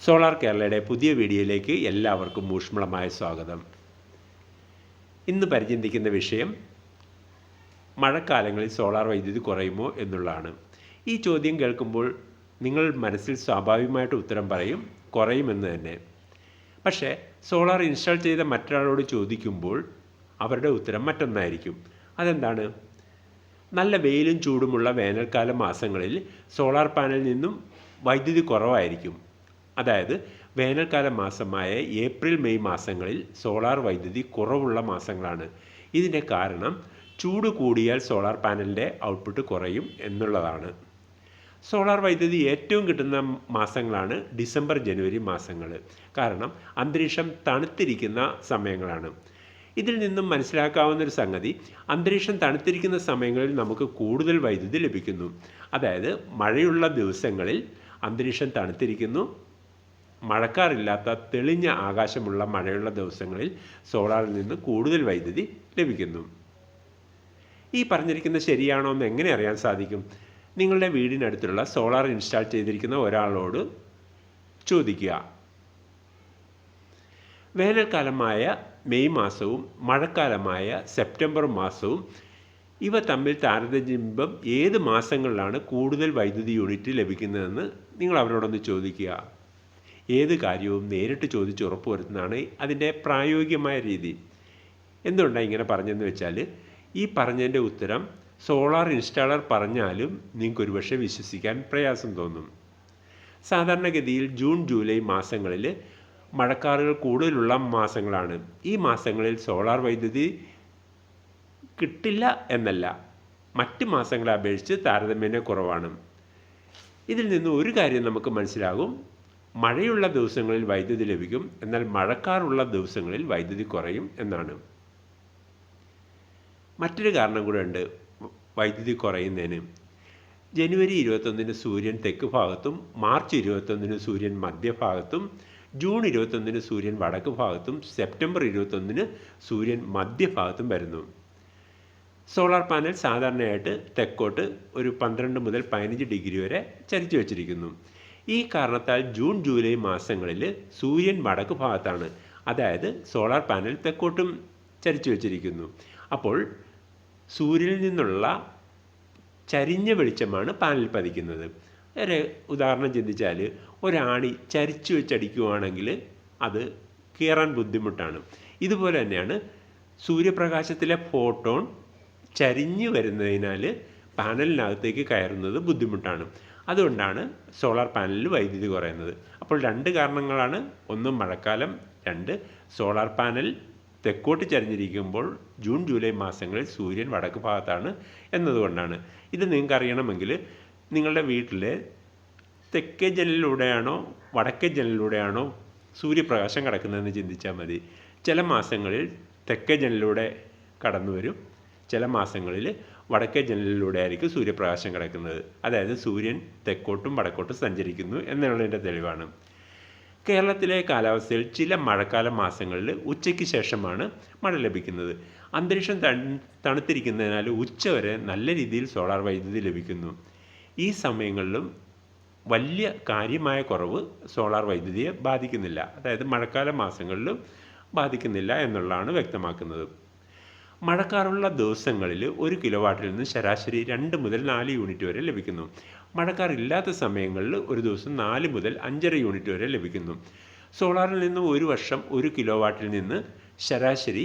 Solar കേരളയുടെ പുതിയ വീഡിയോയിലേക്ക് എല്ലാവർക്കും ഊഷ്മളമായ സ്വാഗതം. ഇന്ന് പരിചിന്തിക്കുന്ന വിഷയം മഴക്കാലങ്ങളിൽ സോളാർ വൈദ്യുതി കുറയുമോ എന്നുള്ളതാണ്. ഈ ചോദ്യം കേൾക്കുമ്പോൾ നിങ്ങൾ മനസ്സിൽ സ്വാഭാവികമായിട്ട് ഉത്തരം പറയും, കുറയുമെന്ന് തന്നെ. പക്ഷേ സോളാർ ഇൻസ്റ്റാൾ ചെയ്ത മറ്റൊരാളോട് ചോദിക്കുമ്പോൾ അവരുടെ ഉത്തരം മറ്റൊന്നായിരിക്കും. അതെന്താണ്? നല്ല വെയിലും ചൂടുമുള്ള വേനൽക്കാല മാസങ്ങളിൽ സോളാർ പാനലിൽ നിന്നും വൈദ്യുതി കുറവായിരിക്കും. അതായത് വേനൽക്കാല മാസമായ ഏപ്രിൽ മെയ് മാസങ്ങളിൽ സോളാർ വൈദ്യുതി കുറവുള്ള മാസങ്ങളാണ്. ഇതിൻ്റെ കാരണം ചൂട് കൂടിയാൽ സോളാർ പാനലിൻ്റെ ഔട്ട്പുട്ട് കുറയും എന്നുള്ളതാണ്. സോളാർ വൈദ്യുതി ഏറ്റവും കിട്ടുന്ന മാസങ്ങളാണ് ഡിസംബർ ജനുവരി മാസങ്ങൾ. കാരണം അന്തരീക്ഷം തണുത്തിരിക്കുന്ന സമയങ്ങളാണ്. ഇതിൽ നിന്നും മനസ്സിലാക്കാവുന്നൊരു സംഗതി, അന്തരീക്ഷം തണുത്തിരിക്കുന്ന സമയങ്ങളിൽ നമുക്ക് കൂടുതൽ വൈദ്യുതി ലഭിക്കുന്നു. അതായത് മഴയുള്ള ദിവസങ്ങളിൽ അന്തരീക്ഷം തണുത്തിരിക്കുന്നു, മഴക്കാറില്ലാത്ത തെളിഞ്ഞ ആകാശമുള്ള മഴയുള്ള ദിവസങ്ങളിൽ സോളാറിൽ നിന്ന് കൂടുതൽ വൈദ്യുതി ലഭിക്കുന്നു. ഈ പറഞ്ഞിരിക്കുന്നത് ശരിയാണോ എന്ന് എങ്ങനെ അറിയാൻ സാധിക്കും? നിങ്ങളുടെ വീടിനടുത്തുള്ള സോളാർ ഇൻസ്റ്റാൾ ചെയ്തിരിക്കുന്ന ഒരാളോട് ചോദിക്കുക. വേനൽക്കാലമായ മെയ് മാസവും മഴക്കാലമായ സെപ്റ്റംബർ മാസവും ഇവ തമ്മിൽ താരതമ്യം ഏത് മാസങ്ങളിലാണ് കൂടുതൽ വൈദ്യുതി യൂണിറ്റ് ലഭിക്കുന്നതെന്ന് നിങ്ങൾ അവരോടൊന്ന് ചോദിക്കുക. ഏത് കാര്യവും നേരിട്ട് ചോദിച്ച് ഉറപ്പുവരുത്തുന്നതാണ് അതിൻ്റെ പ്രായോഗികമായ രീതി. എന്തുകൊണ്ടാണ് ഇങ്ങനെ പറഞ്ഞതെന്ന് വെച്ചാൽ, ഈ പറഞ്ഞതിൻ്റെ ഉത്തരം സോളാർ ഇൻസ്റ്റാളർ പറഞ്ഞാലും നിങ്ങൾക്ക് ഒരുപക്ഷെ വിശ്വസിക്കാൻ പ്രയാസം തോന്നും. സാധാരണഗതിയിൽ ജൂൺ ജൂലൈ മാസങ്ങളിൽ മഴക്കാറുകൾ കൂടുതലുള്ള മാസങ്ങളാണ്. ഈ മാസങ്ങളിൽ സോളാർ വൈദ്യുതി കിട്ടില്ല എന്നല്ല, മറ്റ് മാസങ്ങളെ അപേക്ഷിച്ച് താരതമ്യേന കുറവാണ്. ഇതിൽ നിന്ന് ഒരു കാര്യം നമുക്ക് മനസ്സിലാകും, മഴയുള്ള ദിവസങ്ങളിൽ വൈദ്യുതി ലഭിക്കും, എന്നാൽ മഴക്കാറുള്ള ദിവസങ്ങളിൽ വൈദ്യുതി കുറയും എന്നാണ്. മറ്റൊരു കാരണം കൂടെ ഉണ്ട് വൈദ്യുതി കുറയുന്നതിന്. ജനുവരി 21 സൂര്യൻ തെക്ക് ഭാഗത്തും മാർച്ച് 21 സൂര്യൻ മധ്യഭാഗത്തും ജൂൺ 21 സൂര്യൻ വടക്ക് ഭാഗത്തും സെപ്റ്റംബർ 21 സൂര്യൻ മധ്യഭാഗത്തും വരുന്നു. സോളാർ പാനൽ സാധാരണയായിട്ട് തെക്കോട്ട് ഒരു 12 മുതൽ 15 ഡിഗ്രി വരെ ചരിച്ചു വച്ചിരിക്കുന്നു. ഈ കാരണത്താൽ ജൂൺ ജൂലൈ മാസങ്ങളിൽ സൂര്യൻ വടക്ക് ഭാഗത്താണ്, അതായത് സോളാർ പാനൽ തെക്കോട്ടും ചരിച്ചു വച്ചിരിക്കുന്നു. അപ്പോൾ സൂര്യനിൽ നിന്നുള്ള ചരിഞ്ഞ വെളിച്ചമാണ് പാനലിൽ പതിക്കുന്നത്. ഒരു ഉദാഹരണം ചിന്തിച്ചാൽ, ഒരാണി ചരിച്ചു വെച്ചടിക്കുകയാണെങ്കിൽ അത് കീറാൻ ബുദ്ധിമുട്ടാണ്. ഇതുപോലെ തന്നെയാണ് സൂര്യപ്രകാശത്തിലെ ഫോട്ടോൺ ചരിഞ്ഞു വരുന്നതിനാൽ പാനലിനകത്തേക്ക് കയറുന്നത് ബുദ്ധിമുട്ടാണ്. അതുകൊണ്ടാണ് സോളാർ പാനലിൽ വൈദ്യുതി കുറയുന്നത്. അപ്പോൾ രണ്ട് കാരണങ്ങളാണ്: ഒന്ന് മഴക്കാലം, രണ്ട് സോളാർ പാനൽ തെക്കോട്ട് ചരിഞ്ഞിരിക്കുമ്പോൾ ജൂൺ ജൂലൈ മാസങ്ങളിൽ സൂര്യൻ വടക്ക് ഭാഗത്താണ് എന്നതുകൊണ്ടാണ്. ഇത് നിങ്ങൾക്ക് അറിയണമെങ്കിൽ നിങ്ങളുടെ വീട്ടിലെ തെക്കേ ജനലിലൂടെയാണോ വടക്കേ ജനലിലൂടെയാണോ സൂര്യപ്രകാശം കിടക്കുന്നതെന്ന് ചിന്തിച്ചാൽ മതി. ചില മാസങ്ങളിൽ തെക്കേ ജനലിലൂടെ കടന്നു വരും, ചില മാസങ്ങളിൽ വടക്കേ ജനലിലൂടെ ആയിരിക്കും സൂര്യപ്രകാശം കിടക്കുന്നത്. അതായത് സൂര്യൻ തെക്കോട്ടും വടക്കോട്ടും സഞ്ചരിക്കുന്നു എന്നുള്ളതിൻ്റെ തെളിവാണ്. കേരളത്തിലെ കാലാവസ്ഥയിൽ ചില മഴക്കാല മാസങ്ങളിൽ ഉച്ചയ്ക്ക് ശേഷമാണ് മഴ ലഭിക്കുന്നത്. അന്തരീക്ഷം തണുത്തിരിക്കുന്നതിനാൽ ഉച്ചവരെ നല്ല രീതിയിൽ സോളാർ വൈദ്യുതി ലഭിക്കുന്നു. ഈ സമയങ്ങളിലും വലിയ കാര്യമായ കുറവ് സോളാർ വൈദ്യുതിയെ ബാധിക്കുന്നില്ല, അതായത് മഴക്കാല മാസങ്ങളിലും ബാധിക്കുന്നില്ല എന്നുള്ളതാണ് വ്യക്തമാക്കുന്നത്. മഴക്കാറുള്ള ദിവസങ്ങളിൽ 1 കിലോവാട്ടിൽ നിന്ന് ശരാശരി 2 മുതൽ 4 യൂണിറ്റ് വരെ ലഭിക്കുന്നു. മഴക്കാറില്ലാത്ത സമയങ്ങളിൽ ഒരു ദിവസം 4 മുതൽ 5.5 യൂണിറ്റ് വരെ ലഭിക്കുന്നു. സോളാറിൽ നിന്ന് ഒരു വർഷം 1 കിലോവാട്ടിൽ നിന്ന് ശരാശരി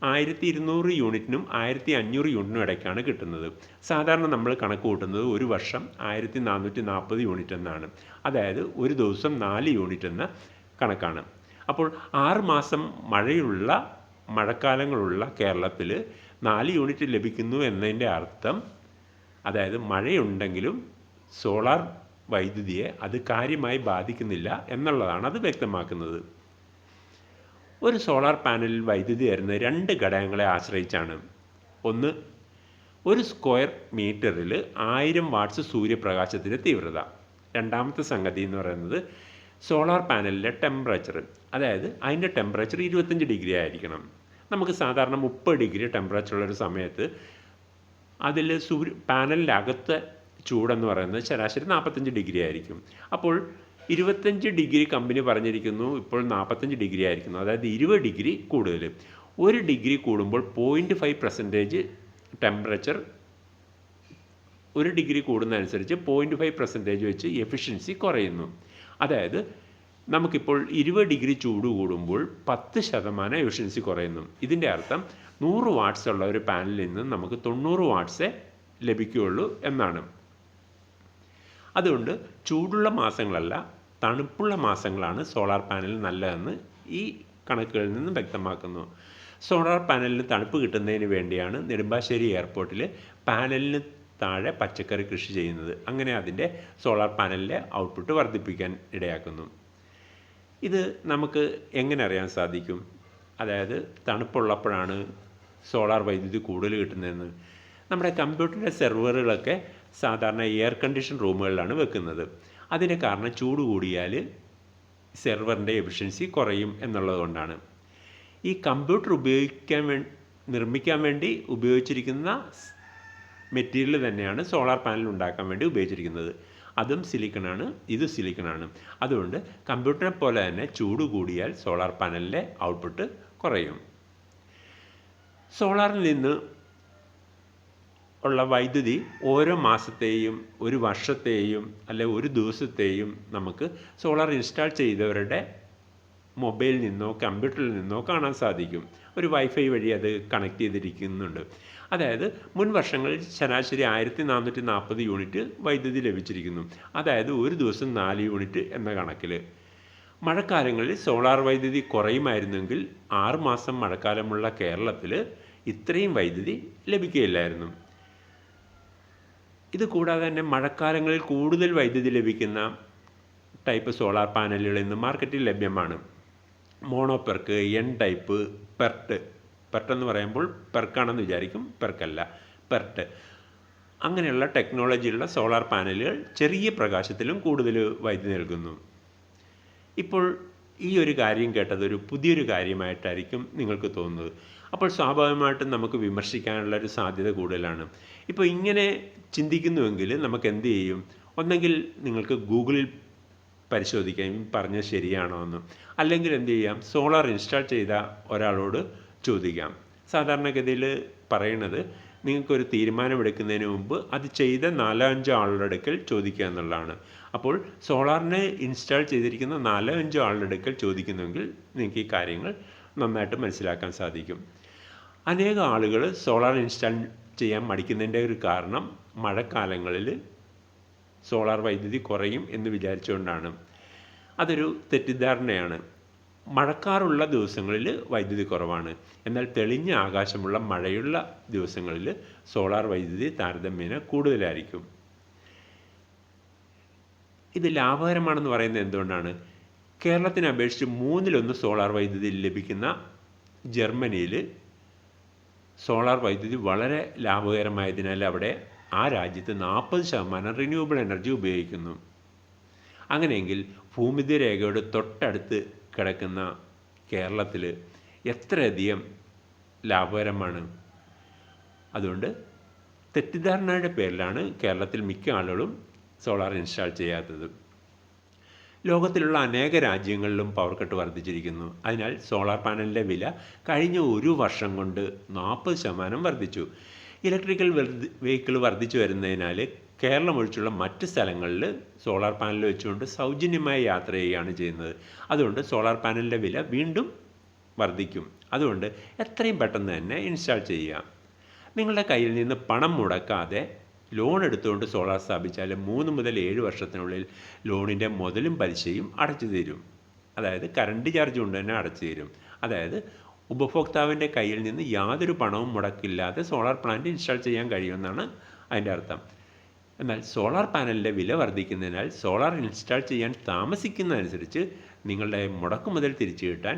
1200 യൂണിറ്റിനും 1500 യൂണിറ്റിനും ഇടയ്ക്കാണ് കിട്ടുന്നത്. സാധാരണ നമ്മൾ കണക്ക് കൂട്ടുന്നത് ഒരു വർഷം 1440 യൂണിറ്റ് എന്നാണ്. അതായത് ഒരു ദിവസം 4 യൂണിറ്റ് എന്ന കണക്കാണ്. അപ്പോൾ 6 മാസം മഴക്കാലങ്ങളുള്ള കേരളത്തിൽ 4 യൂണിറ്റ് ലഭിക്കുന്നു എന്നതിൻ്റെ അർത്ഥം, അതായത് മഴയുണ്ടെങ്കിലും സോളാർ വൈദ്യുതിയെ അത് കാര്യമായി ബാധിക്കുന്നില്ല എന്നുള്ളതാണ് അത് വ്യക്തമാക്കുന്നത്. ഒരു സോളാർ പാനലിൽ വൈദ്യുതി വരുന്നത് 2 ഘടകങ്ങളെ ആശ്രയിച്ചാണ്. ഒന്ന്, ഒരു സ്ക്വയർ മീറ്ററിൽ 1000 വാട്ട്സ് സൂര്യപ്രകാശത്തിൻ്റെ തീവ്രത. രണ്ടാമത്തെ സംഗതി എന്ന് പറയുന്നത് സോളാർ പാനലിലെ ടെമ്പറേച്ചർ, അതായത് അതിൻ്റെ ടെമ്പറേച്ചർ 25 ഡിഗ്രി ആയിരിക്കണം. നമുക്ക് സാധാരണ 30 ഡിഗ്രി ടെമ്പറേച്ചറുള്ളൊരു സമയത്ത് അതിൽ പാനലിൻ്റെ അകത്തെ ചൂടെന്ന് പറയുന്നത് ശരാശരി 45 ഡിഗ്രി ആയിരിക്കും. അപ്പോൾ 25 ഡിഗ്രി കമ്പനി പറഞ്ഞിരിക്കുന്നു, ഇപ്പോൾ 45 ഡിഗ്രി ആയിരിക്കുന്നു. അതായത് 20 ഡിഗ്രി കൂടുതൽ. 1 ഡിഗ്രി കൂടുമ്പോൾ 0.5% ടെമ്പറേച്ചർ 1 ഡിഗ്രി കൂടുന്നതനുസരിച്ച് 0.5% വെച്ച് എഫിഷ്യൻസി കുറയുന്നു. അതായത് നമുക്കിപ്പോൾ 20 ഡിഗ്രി ചൂട് കൂടുമ്പോൾ 10% എഫിഷ്യൻസി കുറയുന്നു. ഇതിൻ്റെ അർത്ഥം 100 വാട്ട്സ് ഉള്ള ഒരു പാനലിൽ നിന്ന് നമുക്ക് 90 വാട്ട്സേ ലഭിക്കുകയുള്ളൂ എന്നാണ്. അതുകൊണ്ട് ചൂടുള്ള മാസങ്ങളല്ല, തണുപ്പുള്ള മാസങ്ങളാണ് സോളാർ പാനൽ നല്ലതെന്ന് ഈ കണക്കുകളിൽ നിന്ന് വ്യക്തമാക്കുന്നു. സോളാർ പാനലിന് തണുപ്പ് കിട്ടുന്നതിന് വേണ്ടിയാണ് നെടുമ്പാശ്ശേരി എയർപോർട്ടിൽ പാനലിന് താഴെ പച്ചക്കറി കൃഷി ചെയ്യുന്നത്. അങ്ങനെ അതിൻ്റെ സോളാർ പാനലിലെ ഔട്ട്പുട്ട് വർദ്ധിപ്പിക്കാൻ ഇടയാക്കുന്നു. ഇത് നമുക്ക് എങ്ങനെ അറിയാൻ സാധിക്കും? അതായത് തണുപ്പുള്ളപ്പോഴാണ് സോളാർ വൈദ്യുതി കൂടുതൽ കിട്ടുന്നതെന്ന്. നമ്മുടെ കമ്പ്യൂട്ടറിൻ്റെ സെർവറുകളൊക്കെ സാധാരണ എയർ കണ്ടീഷൻ റൂമുകളിലാണ് വെക്കുന്നത്. അതിന് കാരണം ചൂട് കൂടിയാൽ സെർവറിൻ്റെ എഫിഷ്യൻസി കുറയും എന്നുള്ളതുകൊണ്ടാണ്. ഈ കമ്പ്യൂട്ടർ നിർമ്മിക്കാൻ വേണ്ടി ഉപയോഗിച്ചിരിക്കുന്ന മെറ്റീരിയൽ തന്നെയാണ് സോളാർ പാനൽ ഉണ്ടാക്കാൻ വേണ്ടി ഉപയോഗിച്ചിരിക്കുന്നത്. അതും സിലിക്കണാണ്, ഇതും സിലിക്കണാണ്. അതുകൊണ്ട് കമ്പ്യൂട്ടറിനെ പോലെ തന്നെ ചൂട് കൂടിയാൽ സോളാർ പാനലിൻ്റെ ഔട്ട്പുട്ട് കുറയും. സോളാറിൽ നിന്ന് ഉള്ള വൈദ്യുതി ഓരോ മാസത്തെയും ഒരു വർഷത്തെയും അല്ലെ ഒരു ദിവസത്തെയും നമുക്ക് സോളാർ ഇൻസ്റ്റാൾ ചെയ്തവരുടെ മൊബൈലിൽ നിന്നോ കമ്പ്യൂട്ടറിൽ നിന്നോ കാണാൻ സാധിക്കും. ഒരു വൈഫൈ വഴി അത് കണക്ട് ചെയ്തിരിക്കുന്നുണ്ട്. അതായത് മുൻ വർഷങ്ങളിൽ ശരാശരി 1440 യൂണിറ്റ് വൈദ്യുതി ലഭിച്ചിരിക്കുന്നു. അതായത് ഒരു ദിവസം 4 യൂണിറ്റ് എന്ന കണക്കിൽ. മഴക്കാലങ്ങളിൽ സോളാർ വൈദ്യുതി കുറയുമായിരുന്നെങ്കിൽ 6 മാസം മഴക്കാലമുള്ള കേരളത്തിൽ ഇത്രയും വൈദ്യുതി ലഭിക്കുകയില്ലായിരുന്നു. ഇത് കൂടാതെ തന്നെ മഴക്കാലങ്ങളിൽ കൂടുതൽ വൈദ്യുതി ലഭിക്കുന്ന ടൈപ്പ് സോളാർ പാനലുകൾ ഇന്ന് മാർക്കറ്റിൽ ലഭ്യമാണ്. മോണോപെർക്ക്, എൻ ടൈപ്പ്, പെർട്ടെന്ന് പറയുമ്പോൾ പെർക്കാണെന്ന് വിചാരിക്കും, പെർക്കല്ല, പെർട്ട്. അങ്ങനെയുള്ള ടെക്നോളജിയുള്ള സോളാർ പാനലുകൾ ചെറിയ പ്രകാശത്തിലും കൂടുതൽ വൈദ്യുതി നൽകുന്നു. ഇപ്പോൾ ഈ ഒരു കാര്യം കേട്ടത് ഒരു പുതിയൊരു കാര്യമായിട്ടായിരിക്കും നിങ്ങൾക്ക് തോന്നുന്നത്. അപ്പോൾ സ്വാഭാവികമായിട്ടും നമുക്ക് വിമർശിക്കാനുള്ളൊരു സാധ്യത കൂടുതലാണ്. ഇപ്പോൾ ഇങ്ങനെ ചിന്തിക്കുന്നുവെങ്കിൽ നമുക്ക് എന്ത് ചെയ്യും? ഒന്നെങ്കിൽ നിങ്ങൾക്ക് ഗൂഗിളിൽ പരിശോധിക്കാം പറഞ്ഞത് ശരിയാണോ എന്ന്. അല്ലെങ്കിൽ എന്ത് ചെയ്യാം? സോളാർ ഇൻസ്റ്റാൾ ചെയ്ത ഒരാളോട് ചോദിക്കാം. സാധാരണഗതിയിൽ പറയുന്നത് നിങ്ങൾക്കൊരു തീരുമാനമെടുക്കുന്നതിന് മുമ്പ് അത് ചെയ്ത 4-5 ആളുടെ അടുക്കൽ ചോദിക്കുക എന്നുള്ളതാണ്. അപ്പോൾ സോളാറിനെ ഇൻസ്റ്റാൾ ചെയ്തിരിക്കുന്ന 4-5 ആളുടെ അടുക്കൽ ചോദിക്കുന്നെങ്കിൽ നിങ്ങൾക്ക് ഈ കാര്യങ്ങൾ നന്നായിട്ട് മനസ്സിലാക്കാൻ സാധിക്കും. അനേകം ആളുകൾ സോളാർ ഇൻസ്റ്റാൾ ചെയ്യാൻ മടിക്കുന്നതിൻ്റെ ഒരു കാരണം മഴക്കാലങ്ങളിൽ സോളാർ വൈദ്യുതി കുറയും എന്ന് വിചാരിച്ചുകൊണ്ടാണ്. അതൊരു തെറ്റിദ്ധാരണയാണ്. മഴക്കാറുള്ള ദിവസങ്ങളിൽ വൈദ്യുതി കുറവാണ്. എന്നാൽ തെളിഞ്ഞ ആകാശമുള്ള മഴയുള്ള ദിവസങ്ങളിൽ സോളാർ വൈദ്യുതി താരതമ്യേന കൂടുതലായിരിക്കും. ഇത് ലാഭകരമാണെന്ന് പറയുന്നത് എന്തുകൊണ്ടാണ്? കേരളത്തിനെ അപേക്ഷിച്ച് 1/3 സോളാർ വൈദ്യുതി ലഭിക്കുന്ന ജർമ്മനിയിൽ സോളാർ വൈദ്യുതി വളരെ ലാഭകരമായതിനാൽ അവിടെ ആ രാജ്യത്ത് 40% റിന്യൂവബിൾ എനർജി ഉപയോഗിക്കുന്നു. അങ്ങനെയെങ്കിൽ ഭൂമധ്യരേഖയുടെ തൊട്ടടുത്ത് കിടക്കുന്ന കേരളത്തിൽ എത്രയധികം ലാഭകരമാണ്. അതുകൊണ്ട് തെറ്റിദ്ധാരണയുടെ പേരിലാണ് കേരളത്തിൽ മിക്ക ആളുകളും സോളാർ ഇൻസ്റ്റാൾ ചെയ്യാത്തത്. ലോകത്തിലുള്ള അനേക രാജ്യങ്ങളിലും പവർ കട്ട് വർദ്ധിച്ചിരിക്കുന്നു. അതിനാൽ സോളാർ പാനലിൻ്റെ വില കഴിഞ്ഞ ഒരു വർഷം കൊണ്ട് 40% വർദ്ധിച്ചു. ഇലക്ട്രിക്കൽ വെഹിക്കിൾ വർദ്ധിച്ചു വരുന്നതിനാൽ കേരളം ഒഴിച്ചുള്ള മറ്റ് സ്ഥലങ്ങളിൽ സോളാർ പാനൽ വെച്ചുകൊണ്ട് സൗജന്യമായി യാത്ര ചെയ്യുകയാണ് ചെയ്യുന്നത്. അതുകൊണ്ട് സോളാർ പാനലിൻ്റെ വില വീണ്ടും വർദ്ധിക്കും. അതുകൊണ്ട് എത്രയും പെട്ടെന്ന് തന്നെ ഇൻസ്റ്റാൾ ചെയ്യുക. നിങ്ങളുടെ കയ്യിൽ നിന്ന് പണം മുടക്കാതെ ലോൺ എടുത്തുകൊണ്ട് സോളാർ സ്ഥാപിച്ചാൽ 3 മുതൽ 7 വർഷത്തിനുള്ളിൽ ലോണിൻ്റെ മുതലും പലിശയും അടച്ചു തീരും. അതായത് കറണ്ട് ചാർജ് കൊണ്ട് തന്നെ അടച്ചു തീരും. അതായത് ഉപഭോക്താവിൻ്റെ കയ്യിൽ നിന്ന് യാതൊരു പണവും മുടക്കില്ലാതെ സോളാർ പ്ലാന്റ് ഇൻസ്റ്റാൾ ചെയ്യാൻ കഴിയുമെന്നാണ് അതിൻ്റെ അർത്ഥം. എന്നാൽ സോളാർ പാനലിൻ്റെ വില വർദ്ധിക്കുന്നതിനാൽ സോളാർ ഇൻസ്റ്റാൾ ചെയ്യാൻ താമസിക്കുന്നതനുസരിച്ച് നിങ്ങളുടെ മുടക്കുമുതൽ തിരിച്ചു കിട്ടാൻ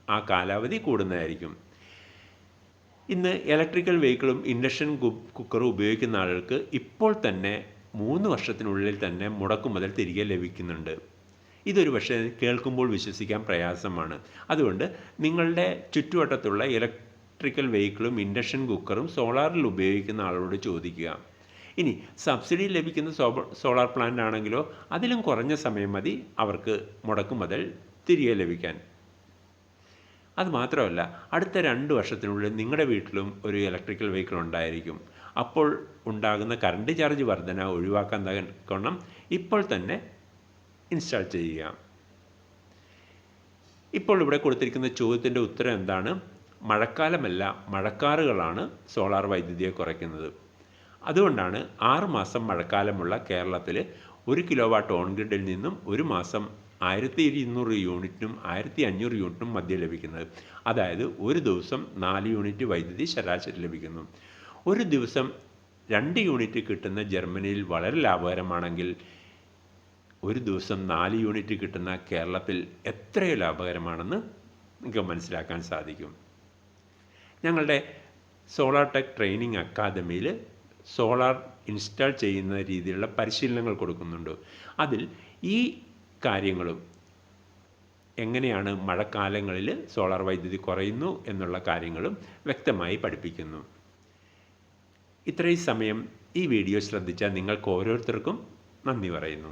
ആ കാലാവധി കൂടുന്നതായിരിക്കും. ഇന്ന് ഇലക്ട്രിക്കൽ വെഹിക്കിളും ഇൻഡക്ഷൻ കുക്കറും ഉപയോഗിക്കുന്ന ആളുകൾക്ക് ഇപ്പോൾ തന്നെ 3 വർഷത്തിനുള്ളിൽ തന്നെ മുടക്കുമുതൽ തിരികെ ലഭിക്കുന്നുണ്ട്. ഇതൊരു പക്ഷേ കേൾക്കുമ്പോൾ വിശ്വസിക്കാൻ പ്രയാസമാണ്. അതുകൊണ്ട് നിങ്ങളുടെ ചുറ്റുവട്ടത്തുള്ള ഇലക്ട്രിക്കൽ വെഹിക്കിളും ഇൻഡക്ഷൻ കുക്കറും സോളാറിൽ ഉപയോഗിക്കുന്ന ആളോട് ചോദിക്കുക. ഇനി സബ്സിഡി ലഭിക്കുന്ന സോളാർ പ്ലാന്റ് ആണെങ്കിലോ അതിലും കുറഞ്ഞ സമയം മതി അവർക്ക് മുടക്കുമുതൽ തിരികെ ലഭിക്കാൻ. അതുമാത്രമല്ല, അടുത്ത 2 വർഷത്തിനുള്ളിൽ നിങ്ങളുടെ വീട്ടിലും ഒരു ഇലക്ട്രിക്കൽ വെഹിക്കിൾ ഉണ്ടായിരിക്കും. അപ്പോൾ ഉണ്ടാകുന്ന കറണ്ട് ചാർജ് വർധന ഒഴിവാക്കാൻ തക്കവണ്ണം ഇപ്പോൾ തന്നെ ഇൻസ്റ്റാൾ ചെയ്യുക. ഇപ്പോൾ ഇവിടെ കൊടുത്തിരിക്കുന്ന ചോദ്യത്തിൻ്റെ ഉത്തരം എന്താണ്? മഴക്കാലമല്ല, മഴക്കാറുകളാണ് സോളാർ വൈദ്യുതിയെ കുറയ്ക്കുന്നത്. അതുകൊണ്ടാണ് 6 മാസം മഴക്കാലമുള്ള കേരളത്തിൽ 1 കിലോ വാട്ട് ഓൺ ഗ്രിഡിൽ നിന്നും ഒരു മാസം 1200 യൂണിറ്റിനും 1500 യൂണിറ്റിനും മധ്യം ലഭിക്കുന്നത്. അതായത് ഒരു ദിവസം 4 യൂണിറ്റ് വൈദ്യുതി ശരാശരി ലഭിക്കുന്നു. ഒരു ദിവസം 2 യൂണിറ്റ് കിട്ടുന്ന ജർമ്മനിയിൽ വളരെ ലാഭകരമാണെങ്കിൽ ഒരു ദിവസം 4 യൂണിറ്റ് കിട്ടുന്ന കേരളത്തിൽ എത്രയോ ലാഭകരമാണെന്ന് നിങ്ങൾക്ക് മനസ്സിലാക്കാൻ സാധിക്കും. ഞങ്ങളുടെ സോളാർ ടെക് ട്രെയിനിങ് അക്കാദമിയിൽ സോളാർ ഇൻസ്റ്റാൾ ചെയ്യുന്ന രീതിയിലുള്ള പരിശീലനങ്ങൾ കൊടുക്കുന്നുണ്ട്. അതിൽ ഈ കാര്യങ്ങളും എങ്ങനെയാണ് മഴക്കാലങ്ങളിൽ സോളാർ വൈദ്യുതി കുറയുന്നു എന്നുള്ള കാര്യങ്ങളും വ്യക്തമായി പഠിപ്പിക്കുന്നു. ഇത്രയും സമയം ഈ വീഡിയോ ശ്രദ്ധിച്ച നിങ്ങൾക്ക് ഓരോരുത്തർക്കും നന്ദി പറയുന്നു.